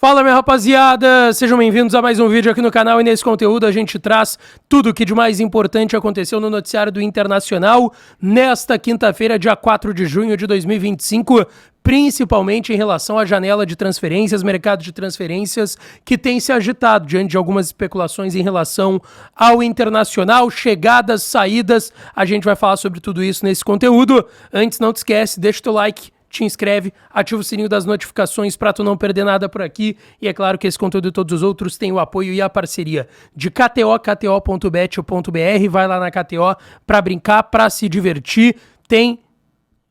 Fala, minha rapaziada! Sejam bem-vindos a mais um vídeo aqui no canal e nesse conteúdo a gente traz tudo o que de mais importante aconteceu no noticiário do Internacional nesta quinta-feira, dia 4 de junho de 2025, principalmente em relação à janela de transferências, mercado de transferências que tem se agitado diante de algumas especulações em relação ao Internacional, chegadas, saídas, a gente vai falar sobre tudo isso nesse conteúdo. Antes, não te esquece, deixa o teu like, te inscreve, ativa o sininho das notificações para tu não perder nada por aqui. E é claro que esse conteúdo e todos os outros têm o apoio e a parceria de KTO, kto.bet.br. Vai lá na KTO para brincar, para se divertir. Tem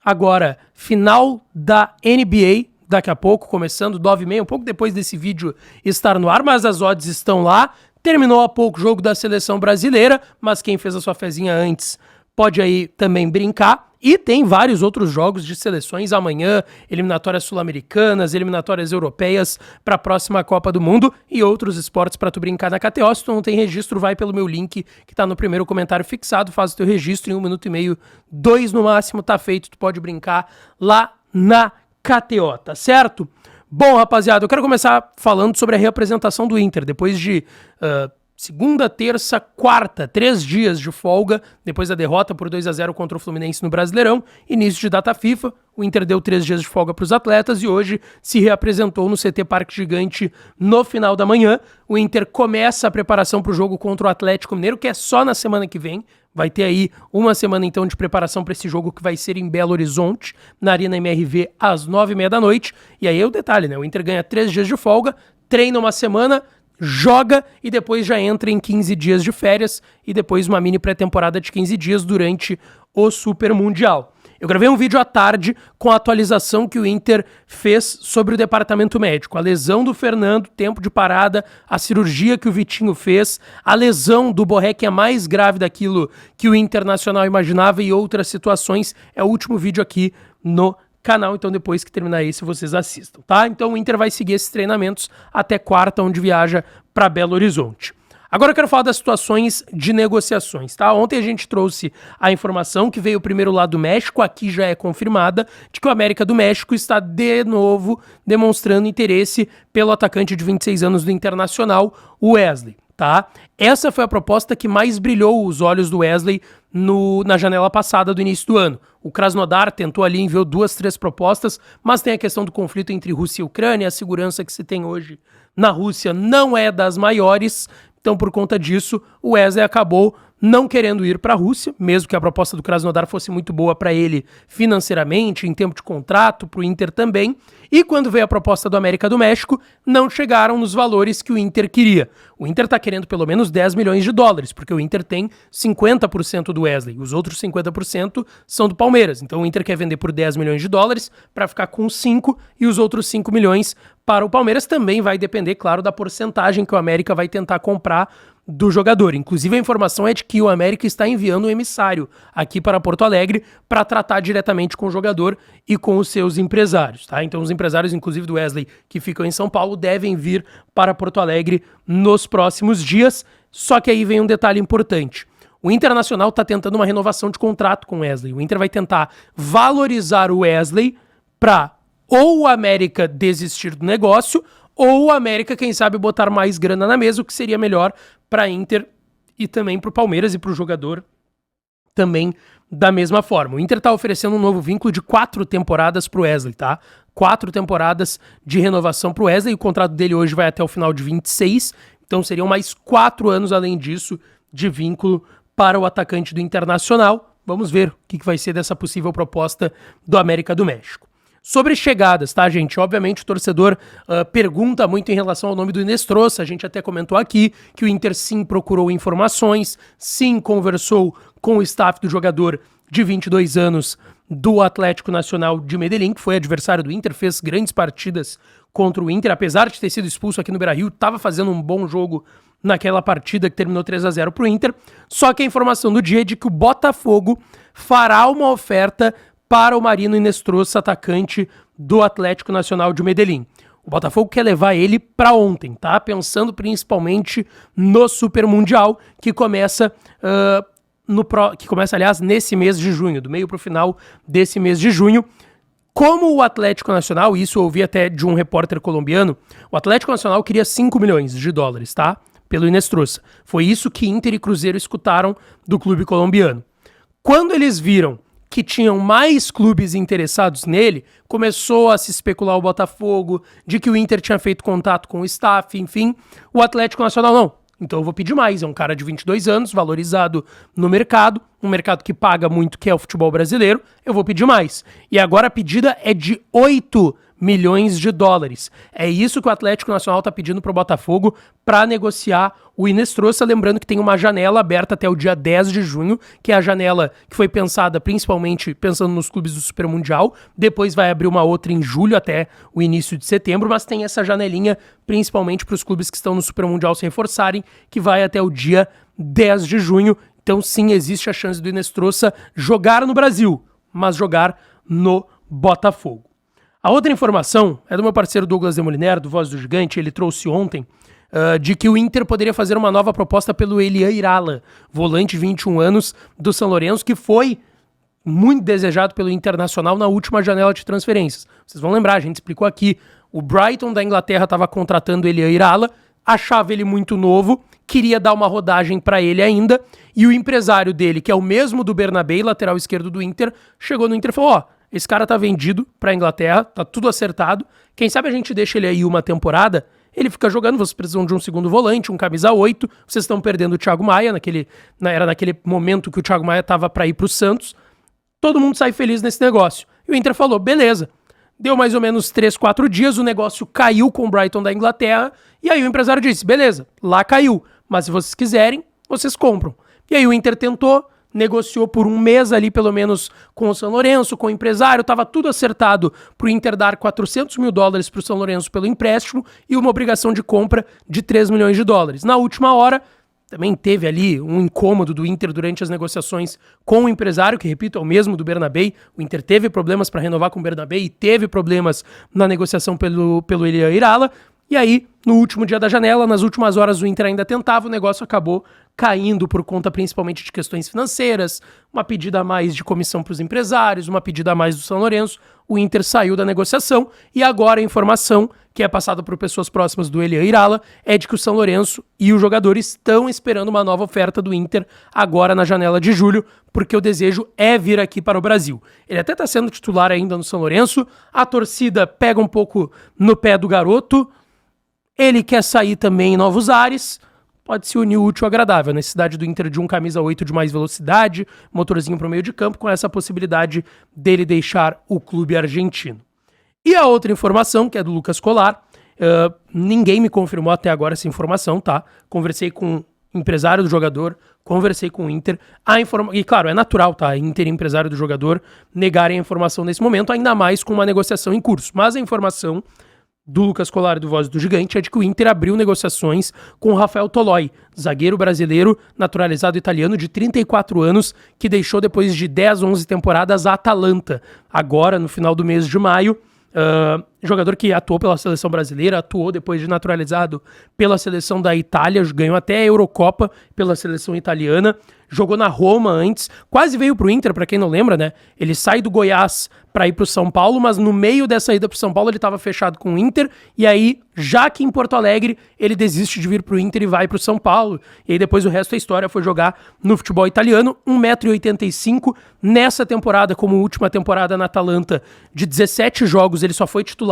agora final da NBA, daqui a pouco, começando 9h30, um pouco depois desse vídeo estar no ar, mas as odds estão lá. Terminou há pouco o jogo da seleção brasileira, mas quem fez a sua fezinha antes pode aí também brincar. E tem vários outros jogos de seleções amanhã, eliminatórias sul-americanas, eliminatórias europeias para a próxima Copa do Mundo e outros esportes para tu brincar na KTO. Se tu não tem registro, vai pelo meu link que tá no primeiro comentário fixado, faz o teu registro em 1 minuto e meio, 2 no máximo, tá feito, tu pode brincar lá na KTO, tá certo? Bom, rapaziada, eu quero começar falando sobre a reapresentação do Inter, depois de segunda, terça, quarta, 3 dias de folga, depois da derrota por 2-0 contra o Fluminense no Brasileirão, início de data FIFA, o Inter deu 3 dias de folga para os atletas e hoje se reapresentou no CT Parque Gigante no final da manhã. O Inter começa a preparação para o jogo contra o Atlético Mineiro, que é só na semana que vem. Vai ter aí uma semana então de preparação para esse jogo que vai ser em Belo Horizonte, na Arena MRV, às 9h30 da noite. E aí é o detalhe, né? O Inter ganha 3 dias de folga, treina uma semana, joga e depois já entra em 15 dias de férias e depois uma mini pré-temporada de 15 dias durante o Super Mundial. Eu gravei um vídeo à tarde com a atualização que o Inter fez sobre o departamento médico. A lesão do Fernando, tempo de parada, a cirurgia que o Vitinho fez, a lesão do Borré, que é mais grave daquilo que o Internacional imaginava e outras situações. É o último vídeo aqui no canal, então depois que terminar esse vocês assistam, tá? Então o Inter vai seguir esses treinamentos até quarta, onde viaja para Belo Horizonte. Agora eu quero falar das situações de negociações, tá? Ontem a gente trouxe a informação que veio primeiro lá do México, aqui já é confirmada, de que o América do México está de novo demonstrando interesse pelo atacante de 26 anos do Internacional, o Wesley, tá? Essa foi a proposta que mais brilhou os olhos do Wesley na janela passada do início do ano. O Krasnodar tentou ali, enviou 2, 3 propostas, mas tem a questão do conflito entre Rússia e Ucrânia, a segurança que se tem hoje na Rússia não é das maiores, então por conta disso o Wesley acabou não querendo ir para a Rússia, mesmo que a proposta do Krasnodar fosse muito boa para ele financeiramente, em tempo de contrato, para o Inter também. E quando veio a proposta do América do México, não chegaram nos valores que o Inter queria. O Inter está querendo pelo menos 10 milhões de dólares, porque o Inter tem 50% do Wesley, os outros 50% são do Palmeiras. Então o Inter quer vender por 10 milhões de dólares para ficar com 5 e os outros 5 milhões para o Palmeiras. Também vai depender, claro, da porcentagem que o América vai tentar comprar do jogador. Inclusive a informação é de que o América está enviando um emissário aqui para Porto Alegre para tratar diretamente com o jogador e com os seus empresários, tá? Então os empresários, inclusive do Wesley, que ficam em São Paulo, devem vir para Porto Alegre nos próximos dias. Só que aí vem um detalhe importante. O Internacional está tentando uma renovação de contrato com o Wesley. O Inter vai tentar valorizar o Wesley para ou o América desistir do negócio ou o América, quem sabe, botar mais grana na mesa, o que seria melhor para Inter e também para o Palmeiras e para o jogador também da mesma forma. O Inter está oferecendo um novo vínculo de 4 temporadas para o Wesley, tá? 4 temporadas de renovação para o Wesley. O contrato dele hoje vai até o final de 26, então seriam mais 4 anos além disso de vínculo para o atacante do Internacional. Vamos ver o que vai ser dessa possível proposta do América do México. Sobre chegadas, tá, gente? Obviamente o torcedor pergunta muito em relação ao nome do Inestrosa. A gente até comentou aqui que o Inter sim procurou informações, sim conversou com o staff do jogador de 22 anos do Atlético Nacional de Medellín, que foi adversário do Inter, fez grandes partidas contra o Inter, apesar de ter sido expulso aqui no Beira-Rio, estava fazendo um bom jogo naquela partida que terminou 3-0 pro Inter. Só que a informação do dia é de que o Botafogo fará uma oferta para o Marino Inestrosa, atacante do Atlético Nacional de Medellín. O Botafogo quer levar ele para ontem, tá? Pensando principalmente no Super Mundial, que começa, aliás, nesse mês de junho, do meio para o final desse mês de junho. Como o Atlético Nacional, isso eu ouvi até de um repórter colombiano, o Atlético Nacional queria 5 milhões de dólares, tá? Pelo Inestrosa. Foi isso que Inter e Cruzeiro escutaram do clube colombiano. Quando eles viram que tinham mais clubes interessados nele, começou a se especular o Botafogo, de que o Inter tinha feito contato com o staff, enfim. O Atlético Nacional não. Então eu vou pedir mais. É um cara de 22 anos, valorizado no mercado, um mercado que paga muito, que é o futebol brasileiro. Eu vou pedir mais. E agora a pedida é de 8 milhões de dólares. É isso que o Atlético Nacional está pedindo para o Botafogo para negociar o Inestrosa. Lembrando que tem uma janela aberta até o dia 10 de junho, que é a janela que foi pensada principalmente pensando nos clubes do Super Mundial. Depois vai abrir uma outra em julho até o início de setembro, mas tem essa janelinha principalmente para os clubes que estão no Super Mundial se reforçarem, que vai até o dia 10 de junho. Então sim, existe a chance do Inestrosa jogar no Brasil, mas jogar no Botafogo. A outra informação é do meu parceiro Douglas Demoliner, do Voz do Gigante. Ele trouxe ontem de que o Inter poderia fazer uma nova proposta pelo Elian Irala, volante de 21 anos do São Lourenço, que foi muito desejado pelo Internacional na última janela de transferências. Vocês vão lembrar, a gente explicou aqui, o Brighton da Inglaterra estava contratando o Elian Irala, achava ele muito novo, queria dar uma rodagem para ele ainda, e o empresário dele, que é o mesmo do Bernabé, lateral esquerdo do Inter, chegou no Inter e falou, esse cara tá vendido pra Inglaterra, tá tudo acertado. Quem sabe a gente deixa ele aí uma temporada, ele fica jogando, vocês precisam de um segundo volante, um camisa 8, vocês estão perdendo o Thiago Maia, era naquele momento que o Thiago Maia tava pra ir pro Santos. Todo mundo sai feliz nesse negócio. E o Inter falou, beleza. Deu mais ou menos 3, 4 dias, o negócio caiu com o Brighton da Inglaterra, e aí o empresário disse, beleza, lá caiu, mas se vocês quiserem, vocês compram. E aí o Inter tentou, negociou por um mês ali, pelo menos, com o São Lourenço, com o empresário, estava tudo acertado para o Inter dar 400 mil dólares para o São Lourenço pelo empréstimo e uma obrigação de compra de 3 milhões de dólares. Na última hora, também teve ali um incômodo do Inter durante as negociações com o empresário, que, repito, é o mesmo do Bernabé. O Inter teve problemas para renovar com o Bernabé e teve problemas na negociação pelo Elian Irala. E aí, no último dia da janela, nas últimas horas o Inter ainda tentava, o negócio acabou caindo por conta principalmente de questões financeiras, uma pedida a mais de comissão para os empresários, uma pedida a mais do São Lourenço, o Inter saiu da negociação e agora a informação que é passada por pessoas próximas do Elian Irala é de que o São Lourenço e o jogador estão esperando uma nova oferta do Inter agora na janela de julho, porque o desejo é vir aqui para o Brasil. Ele até está sendo titular ainda no São Lourenço, a torcida pega um pouco no pé do garoto, ele quer sair também em novos ares, pode se unir o útil ao agradável. A necessidade do Inter de um camisa 8 de mais velocidade, motorzinho para o meio de campo, com essa possibilidade dele deixar o clube argentino. E a outra informação, que é do Lucas Colar, ninguém me confirmou até agora essa informação, tá? Conversei com o empresário do jogador, conversei com o Inter, e claro, é natural, tá? Inter e empresário do jogador negarem a informação nesse momento, ainda mais com uma negociação em curso. Mas a informação do Lucas Colar e do Voz do Gigante é de que o Inter abriu negociações com o Rafael Toloi, zagueiro brasileiro naturalizado italiano de 34 anos, que deixou depois de 10, 11 temporadas a Atalanta, agora no final do mês de maio. Jogador que atuou pela seleção brasileira, atuou depois de naturalizado pela seleção da Itália, ganhou até a Eurocopa pela seleção italiana, jogou na Roma antes, quase veio pro Inter, pra quem não lembra, né? Ele sai do Goiás pra ir pro São Paulo, mas no meio dessa ida pro São Paulo ele tava fechado com o Inter, e aí, já que em Porto Alegre, ele desiste de vir pro Inter e vai pro São Paulo, e aí depois o resto da história foi jogar no futebol italiano, 1,85 m, nessa temporada, como última temporada na Atalanta, de 17 jogos, ele só foi titular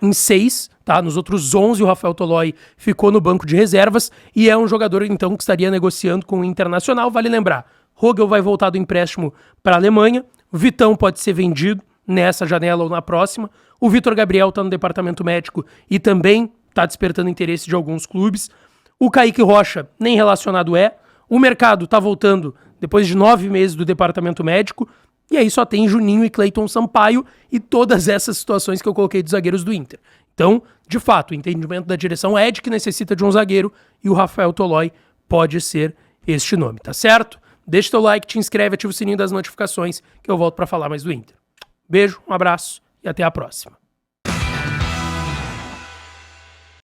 em 6, tá? Nos outros 11 o Rafael Toloi ficou no banco de reservas e é um jogador então que estaria negociando com o Internacional. Vale lembrar, Rogel vai voltar do empréstimo para a Alemanha, o Vitão pode ser vendido nessa janela ou na próxima, o Vitor Gabriel está no departamento médico e também está despertando interesse de alguns clubes, o Kaique Rocha nem relacionado o mercado está voltando depois de 9 meses do departamento médico. E aí só tem Juninho e Cleiton Sampaio e todas essas situações que eu coloquei dos zagueiros do Inter. Então, de fato, o entendimento da direção é de que necessita de um zagueiro e o Rafael Toloi pode ser este nome, tá certo? Deixa teu like, te inscreve, ativa o sininho das notificações que eu volto para falar mais do Inter. Beijo, um abraço e até a próxima.